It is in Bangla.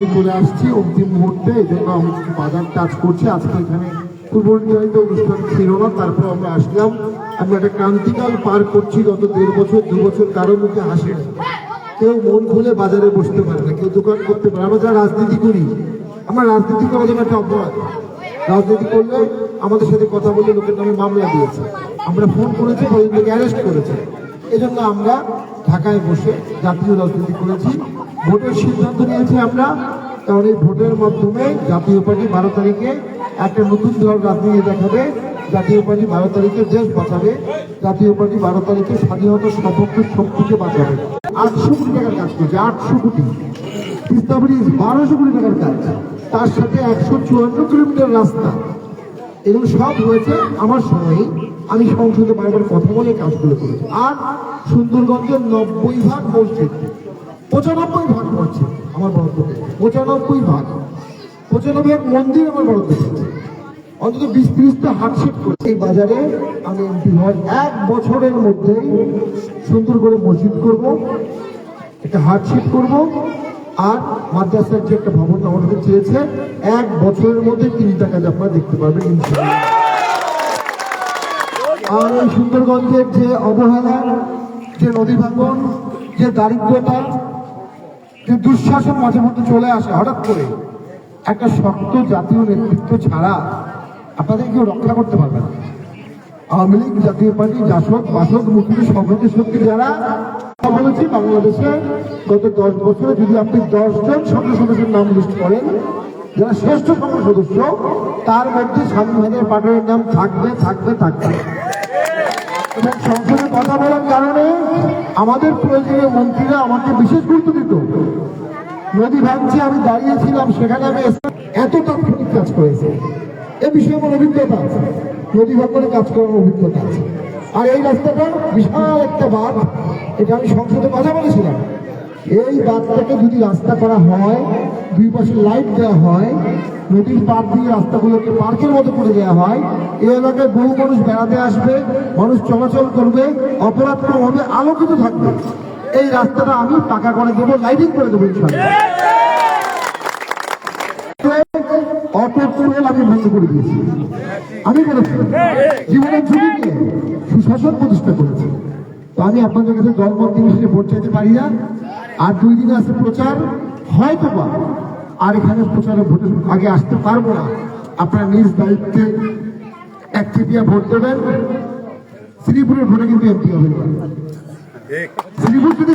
চলে আসছি অন্তিম মুহূর্তে, এই জন্য আমি বাজার টাচ করছি। আজকে এখানে পূর্ব নির্ধারিত অনুষ্ঠান ছিল না, তারপর আমরা আসলাম। আমরা একটা ক্রান্তিকাল পার করছি। গত 1.5 বছর 2 বছর কারো মুখে হাসি না, কেউ মন খুলে বাজারে বসতে পারে না, কেউ দোকান করতে পারে। আমরা যারা রাজনীতি করি, আমরা রাজনীতি করা যেন একটা অপরাধ। রাজনীতি করলে আমাদের সাথে কথা বলে লোকের নামে মামলা দিয়েছে, আমরা ফোন করেছি, কয়েকজনকে অ্যারেস্ট করেছে। এই জন্য আমরা ঢাকায় বসে জাতীয় রাজনীতি করেছি। ভোটের সিদ্ধান্ত নিয়েছি আমরা, কারণ এই ভোটের মাধ্যমে জাতীয় পার্টি 12 তারিখে একটা নতুন ধরনের রাজনীতি দেখাবে। জাতীয় পার্টি 12 তারিখে দেশ বাঁচাবে। জাতীয় পার্টি 12 তারিখে স্বাধীনতা সপক্ষে শক্তিকে বাঁচাবে। 800 কোটি টাকার কাজ করছে, 800 কোটি। তিস্তা ব্রিজ 1200 কোটি টাকার কাজ, তার সাথে 154 কিলোমিটার রাস্তা। এগুলো সব হয়েছে আমার সময়ই। আমি সংসদে বারবার কথা বলে কাজগুলো করেছি। আর সুন্দরগঞ্জের 90% মসজিদ, 95% মসজিদ আমার বরাদ্দ পেয়েছে। 95% মন্দির আমার বরাদ্দ পেয়েছে। অন্তত 20-30টা হাটশেট করে এই বাজারে আমি এমপি হয় 1 বছরের মধ্যেই সুন্দর করে মসজিদ করব, একটা হাটশেট করব, আর মাদ্রাসার যে একটা ভবন আমাদের চেয়েছে 1 বছরের মধ্যে 3টা কাজ আপনারা দেখতে পারবেন ইনশাআল্লাহ। আর এই সুন্দরগঞ্জের যে অবহেলা, যে নদী ভাঙন, যে দারিদ্রতা, যে দুঃশাসন মাঝে মধ্যে চলে আসে হঠাৎ করে, একটা শক্ত জাতীয় নেতৃত্ব ছাড়া আপনাদের কেউ রক্ষা করতে পারবে না। আওয়ামী লীগ, জাতীয় পার্টি, জাসদ, বাসদ, মুক্তি, সংহতি শক্তি যারা বলেছি, বাংলাদেশে গত 10 বছরে যদি আপনি 10 জন সংসদ সদস্যের নাম লিস্ট করেন যারা শ্রেষ্ঠ সংসদ সদস্য, তার মধ্যে স্বামী ভাইয়ের পাটনের নাম থাকবে থাকবে থাকবে। এবং সংসদে কথা বলার কারণে আমাদের প্রয়োজনীয় মন্ত্রীরা আমাকে বিশেষ গুরুত্ব দিত। নদী ভাঙছে, আমি দাঁড়িয়েছিলাম সেখানে, আমি এত তাৎক্ষণিক কাজ করেছি। এ বিষয়ে আমার অভিজ্ঞতা আছে, নদী ভাঙনে কাজ করার অভিজ্ঞতা আছে। আর এই রাস্তাটা বিশাল একটা বাঁধ, এটা আমি সংসদে কথা বলেছিলাম। এই বাঁধটাকে যদি রাস্তা করা হয়, 2 পাশে লাইট দেওয়া হয়, নদীর পাড় দিয়ে রাস্তাগুলোকে পার্কের মতো করে দেওয়া হয়, এই এলাকায় বহু মানুষ বেড়াতে আসবে, মানুষ চলাচল করবে, অপরাধ কম হবে, আলোকিত থাকবে। এই রাস্তাটা আমি পাকা করে দেবো, লাইটিং করে দেবো ইনশাআল্লাহ। অটো ট্রেন আমি বন্ধ করে দিয়েছি, আমি করেছি জীবনের ঝুঁকি নিয়ে সুশাসন প্রতিষ্ঠা করেছি। তো আমি আপনাদের কাছে দলমত হিসেবে ভোট চাইতে পারি না। আর 2 দিন আছে প্রচার, হয়তো বা আর এখানে প্রচারে ভোটের আগে আসতে পারবো না। আপনারা নিজ দায়িত্বে একচেটিয়া ভোট দেবেন। শ্রীপুরের ভোটে কিন্তু এমপি হবে। শ্রীপুর যদি